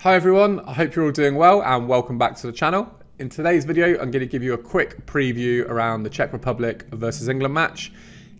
Hi everyone, I hope you're all doing well and welcome back to the channel. In today's video, I'm going to give you a quick preview around the Czech Republic versus England match.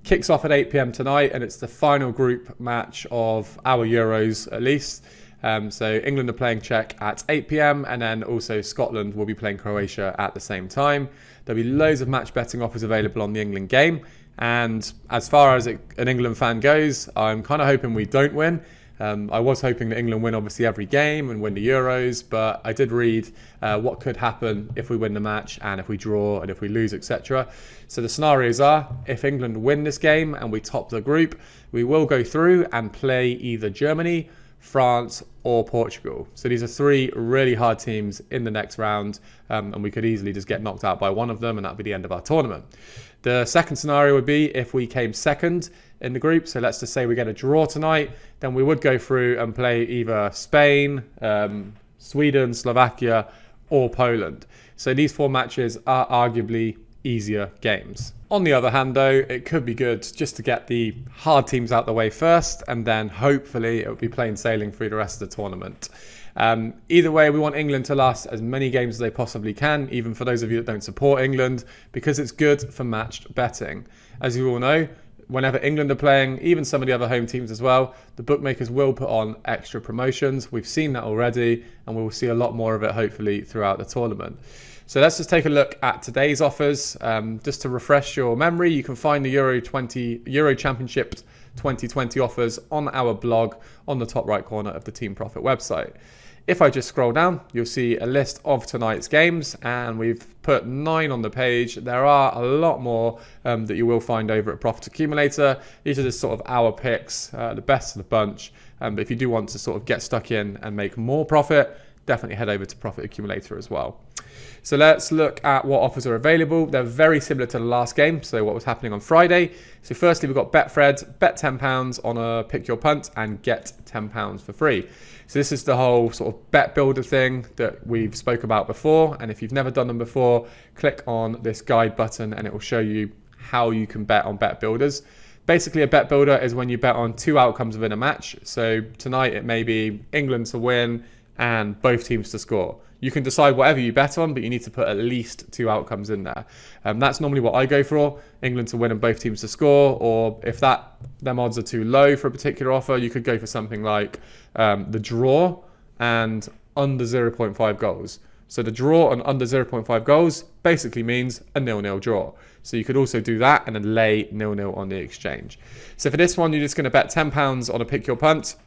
Kicks off at 8 PM tonight and it's the final group match of our Euros at least. So England are playing Czech at 8 PM and then also Scotland will be playing Croatia at the same time. There'll be loads of match betting offers available on the England game. And as far as an England fan goes, I'm kind of hoping we don't win. I was hoping that England win obviously every game and win the Euros, but I did read what could happen if we win the match and if we draw and if we lose, etc. So the scenarios are, if England win this game and we top the group, we will go through and play either Germany, France or Portugal. So these are three really hard teams in the next round, and we could easily just get knocked out by one of them and that'd be the end of our tournament. The second scenario would be if we came second in the group. So let's just say we get a draw tonight, then we would go through and play either Spain, Sweden, Slovakia or Poland. So these four matches are arguably easier games. On the other hand though, it could be good just to get the hard teams out the way first and then hopefully it will be plain sailing through the rest of the tournament. Either way, we want England to last as many games as they possibly can, even for those of you that don't support England, because it's good for matched betting. As you all know, whenever England are playing, even some of the other home teams as well, the bookmakers will put on extra promotions. We've seen that already, and we will see a lot more of it hopefully throughout the tournament. So let's just take a look at today's offers. Just to refresh your memory, you can find the Euro Championship 2020 offers on our blog on the top right corner of the Team Profit website. If I just scroll down, you'll see a list of tonight's games and we've put 9 on the page. There are a lot more that you will find over at Profit Accumulator. These are just sort of our picks, the best of the bunch. But if you do want to sort of get stuck in and make more profit, definitely head over to Profit Accumulator as well. So let's look at what offers are available. They're very similar to the last game, so what was happening on Friday. So firstly, we've got Betfred, bet £10 on a pick your punt and get £10 for free. So this is the whole sort of bet builder thing that we've spoke about before. And if you've never done them before, click on this guide button and it will show you how you can bet on bet builders. Basically, a bet builder is when you bet on 2 outcomes within a match. So tonight it may be England to win and both teams to score. You can decide whatever you bet on, but you need to put at least 2 outcomes in there. That's normally what I go for, England to win and both teams to score, or if them odds are too low for a particular offer, you could go for something like the draw and under 0.5 goals. So the draw and under 0.5 goals basically means a 0-0 draw. So you could also do that and then lay 0-0 on the exchange. So for this one, you're just going to bet £10 on a pick your punt,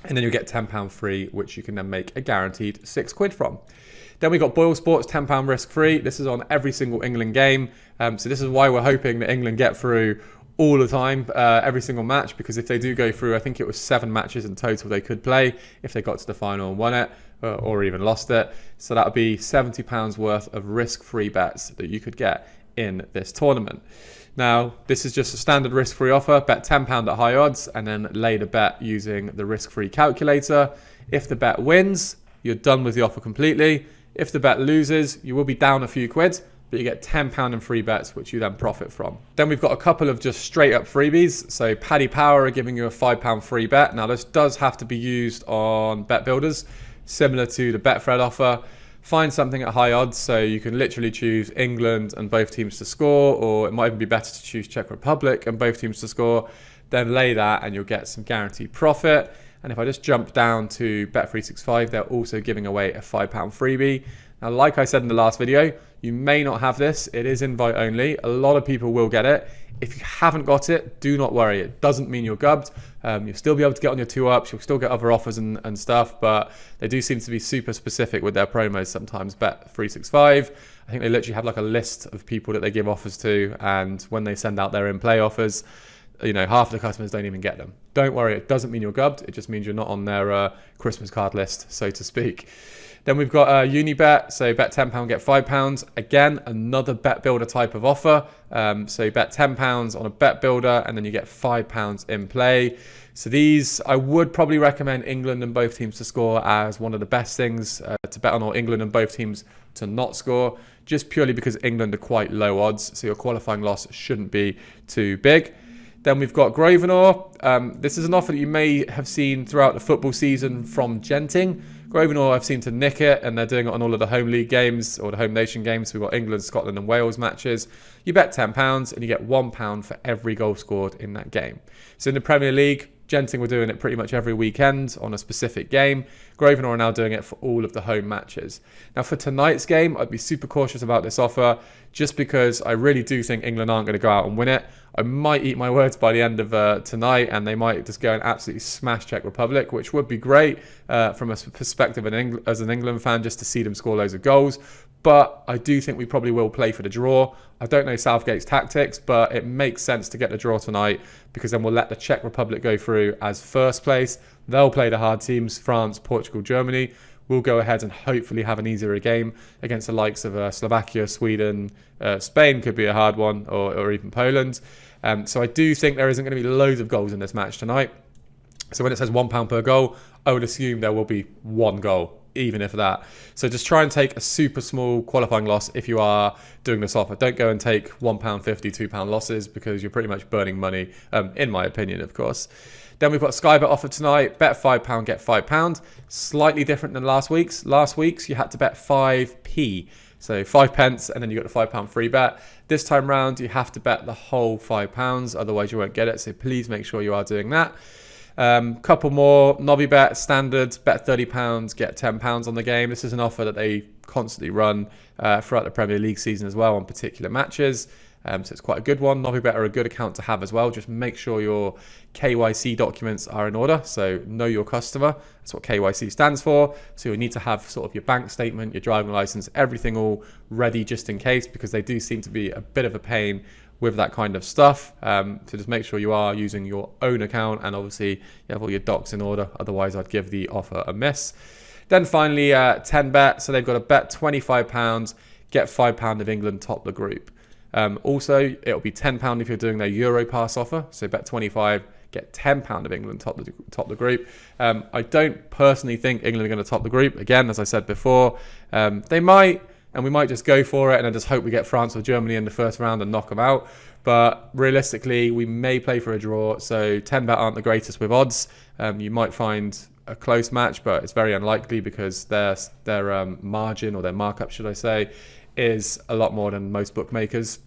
and then you'll get £10 free, which you can then make a guaranteed £6 from. Then we got Boyle Sports, £10 risk free. This is on every single England game. So this is why we're hoping that England get through all the time, every single match, because if they do go through, I think it was 7 matches in total they could play if they got to the final and won it, or even lost it. So that would be £70 worth of risk-free bets that you could get in this tournament. Now, this is just a standard risk-free offer. Bet £10 at high odds and then lay the bet using the risk-free calculator. If the bet wins, you're done with the offer completely. If the bet loses, you will be down a few quid, but you get £10 in free bets, which you then profit from. Then we've got a couple of just straight up freebies. So Paddy Power are giving you a £5 free bet. Now, this does have to be used on bet builders, similar to the Betfred offer. Find something at high odds, so you can literally choose England and both teams to score, or it might even be better to choose Czech Republic and both teams to score. Then lay that and you'll get some guaranteed profit. And if I just jump down to Bet365, they're also giving away a £5 freebie. Now, like I said in the last video, you may not have this. It is invite only. A lot of people will get it. If you haven't got it, do not worry. It doesn't mean you're gubbed. You'll still be able to get on your 2-ups. You'll still get other offers and stuff, but they do seem to be super specific with their promos sometimes. Bet365, I think they literally have like a list of people that they give offers to, and when they send out their in-play offers, you know, half of the customers don't even get them. Don't worry, it doesn't mean you're gubbed. It just means you're not on their Christmas card list, so to speak. Then we've got Unibet, so bet £10, get £5. Again, another bet builder type of offer. So bet £10 on a bet builder and then you get £5 in play. So these, I would probably recommend England and both teams to score as one of the best things to bet on, or England and both teams to not score, just purely because England are quite low odds. So your qualifying loss shouldn't be too big. Then we've got Grosvenor. This is an offer that you may have seen throughout the football season from Genting. Grosvenor I've seen to nick it, and they're doing it on all of the home league games or the home nation games. So we've got England, Scotland and Wales matches. You bet £10 and you get £1 for every goal scored in that game. So in the Premier League, Genting were doing it pretty much every weekend on a specific game. Grosvenor are now doing it for all of the home matches. Now for tonight's game, I'd be super cautious about this offer just because I really do think England aren't going to go out and win it. I might eat my words by the end of tonight, and they might just go and absolutely smash Czech Republic, which would be great from a perspective as an England fan, just to see them score loads of goals. But I do think we probably will play for the draw. I don't know Southgate's tactics, but it makes sense to get the draw tonight because then we'll let the Czech Republic go through as first place. They'll play the hard teams, France, Portugal, Germany. We'll go ahead and hopefully have an easier game against the likes of Slovakia, Sweden, Spain could be a hard one, or even Poland. So I do think there isn't going to be loads of goals in this match tonight. So when it says £1 per goal, I would assume there will be one goal, even if that. So just try and take a super small qualifying loss if you are doing this offer. Don't go and take £1.50, £2 losses because you're pretty much burning money, in my opinion, of course. Then we've got a Sky Bet offer tonight. Bet £5, get £5. Slightly different than last week's. Last week's you had to bet 5p. So 5 pence, and then you got a £5 free bet. This time round, you have to bet the whole £5, otherwise you won't get it. So please make sure you are doing that. Couple more, Nobby Bet, standard, bet £30, get £10 on the game. This is an offer that they constantly run throughout the Premier League season as well on particular matches. So it's quite a good one. Nobby Bet are a good account to have as well. Just make sure your KYC documents are in order. So know your customer. That's what KYC stands for. So you need to have sort of your bank statement, your driving license, everything all ready just in case, because they do seem to be a bit of a pain with that kind of stuff. So just make sure you are using your own account and obviously you have all your docs in order. Otherwise, I'd give the offer a miss. Then finally, 10bet. So they've got to bet £25, get £5 of England top the group. Also, it'll be £10 if you're doing their Euro Pass offer. So bet 25, get £10 of England top the group. I don't personally think England are going to top the group. Again, as I said before, they might, and we might just go for it and I just hope we get France or Germany in the first round and knock them out. But realistically, we may play for a draw. So 10bet aren't the greatest with odds. You might find a close match, but it's very unlikely because their margin, or their markup, should I say, is a lot more than most bookmakers.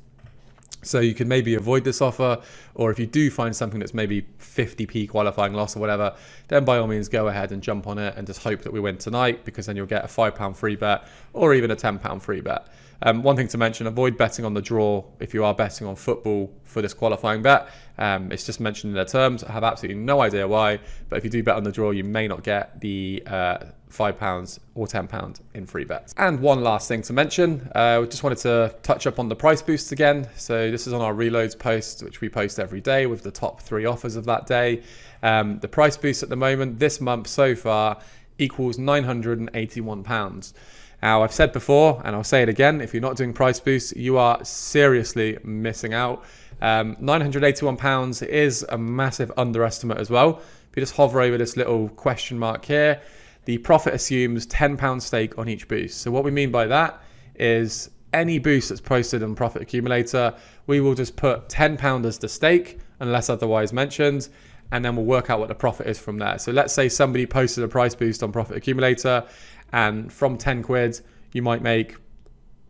So you can maybe avoid this offer, or if you do find something that's maybe 50p qualifying loss or whatever, then by all means go ahead and jump on it and just hope that we win tonight, because then you'll get a £5 free bet or even a £10 free bet. One thing to mention, avoid betting on the draw if you are betting on football for this qualifying bet. It's just mentioned in their terms. I have absolutely no idea why, but if you do bet on the draw, you may not get the £5 or £10 in free bets. And one last thing to mention, we just wanted to touch up on the price boosts again. So this is on our reloads post, which we post every day with the top 3 offers of that day. The price boost at the moment, this month so far, equals £981. Now, I've said before, and I'll say it again, if you're not doing price boosts, you are seriously missing out. £981 is a massive underestimate as well. If you just hover over this little question mark here, the profit assumes £10 stake on each boost. So what we mean by that is any boost that's posted on Profit Accumulator, we will just put £10 as the stake, unless otherwise mentioned, and then we'll work out what the profit is from there. So let's say somebody posted a price boost on Profit Accumulator, and from 10 quid, you might make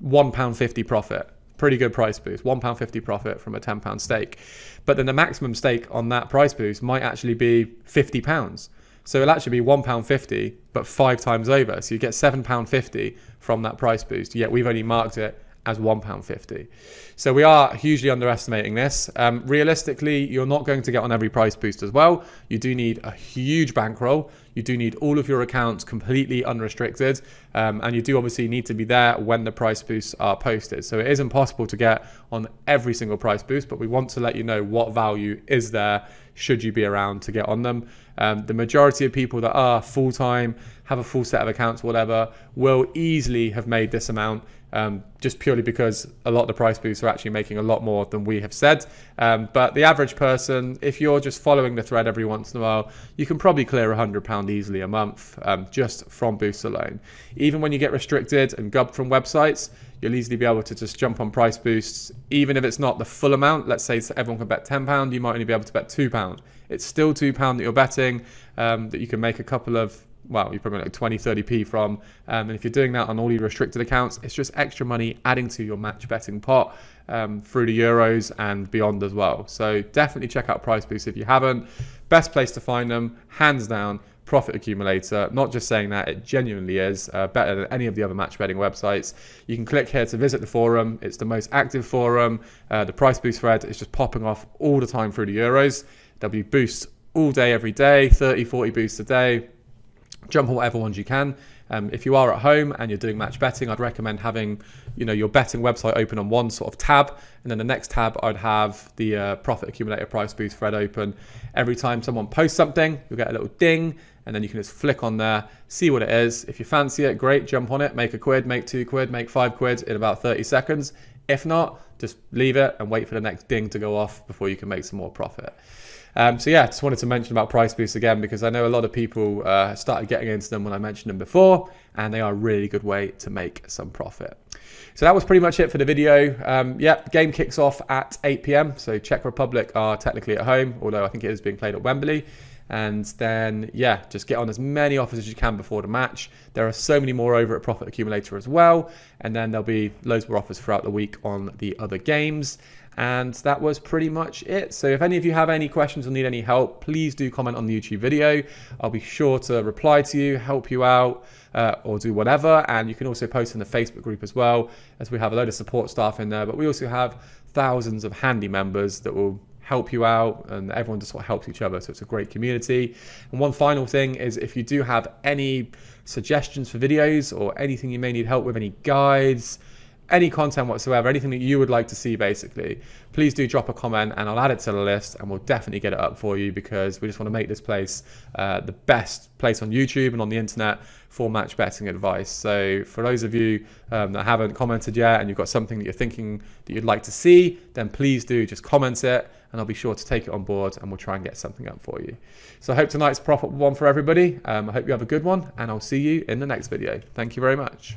£1.50 profit. Pretty good price boost, £1.50 profit from a £10 stake. But then the maximum stake on that price boost might actually be £50. So it'll actually be £1.50, but 5 times over. So you get £7.50 from that price boost, yet we've only marked it as £1.50. So we are hugely underestimating this. Realistically, you're not going to get on every price boost as well. You do need a huge bankroll. You do need all of your accounts completely unrestricted. And you do obviously need to be there when the price boosts are posted. So it is impossible to get on every single price boost, but we want to let you know what value is there should you be around to get on them. The majority of people that are full-time, have a full set of accounts, whatever, will easily have made this amount, just purely because a lot of the price boosts are actually making a lot more than we have said. But the average person, if you're just following the thread every once in a while, you can probably clear £100 easily a month, just from boosts alone. Even when you get restricted and gubbed from websites, you'll easily be able to just jump on price boosts, even if it's not the full amount. Let's say everyone can bet £10, you might only be able to bet £2. It's still £2 that you're betting, that you can make a couple of well, you probably like 20, 30p from. And if you're doing that on all your restricted accounts, it's just extra money adding to your match betting pot through the Euros and beyond as well. So definitely check out Price Boost if you haven't. Best place to find them, hands down, Profit Accumulator. Not just saying that, it genuinely is better than any of the other match betting websites. You can click here to visit the forum. It's the most active forum. The Price Boost thread is just popping off all the time through the Euros. There'll be boosts all day, every day, 30, 40 boosts a day. Jump on whatever ones you can. If you are at home and you're doing match betting, I'd recommend having, your betting website open on one sort of tab, and then the next tab I'd have the Profit Accumulator Price Boost thread open. Every time someone posts something, you'll get a little ding, and then you can just flick on there, see what it is. If you fancy it, great, jump on it, make a quid, make 2 quid, make 5 quid in about 30 seconds. If not, just leave it and wait for the next ding to go off before you can make some more profit. So yeah, just wanted to mention about Price Boost again, because I know a lot of people started getting into them when I mentioned them before, and they are a really good way to make some profit. So that was pretty much it for the video. Yeah, the game kicks off at 8 p.m. So Czech Republic are technically at home, although I think it is being played at Wembley. And then, yeah, just get on as many offers as you can before the match. There are so many more over at Profit Accumulator as well. And then there'll be loads more offers throughout the week on the other games. And that was pretty much it. So if any of you have any questions or need any help, please do comment on the YouTube video. I'll be sure to reply to you, help you out, or do whatever. And you can also post in the Facebook group as well, as we have a load of support staff in there. But we also have thousands of handy members that will help you out, and everyone just sort of helps each other, so it's a great community. And one final thing is, if you do have any suggestions for videos or anything you may need help with, any guides, any content whatsoever, anything that you would like to see basically, please do drop a comment and I'll add it to the list, and we'll definitely get it up for you, because we just want to make this place the best place on YouTube and on the internet for match betting advice. So for those of you that haven't commented yet and you've got something that you're thinking that you'd like to see, then please do just comment it, and I'll be sure to take it on board and we'll try and get something up for you. So I hope tonight's profit one for everybody. I hope you have a good one, and I'll see you in the next video. Thank you very much.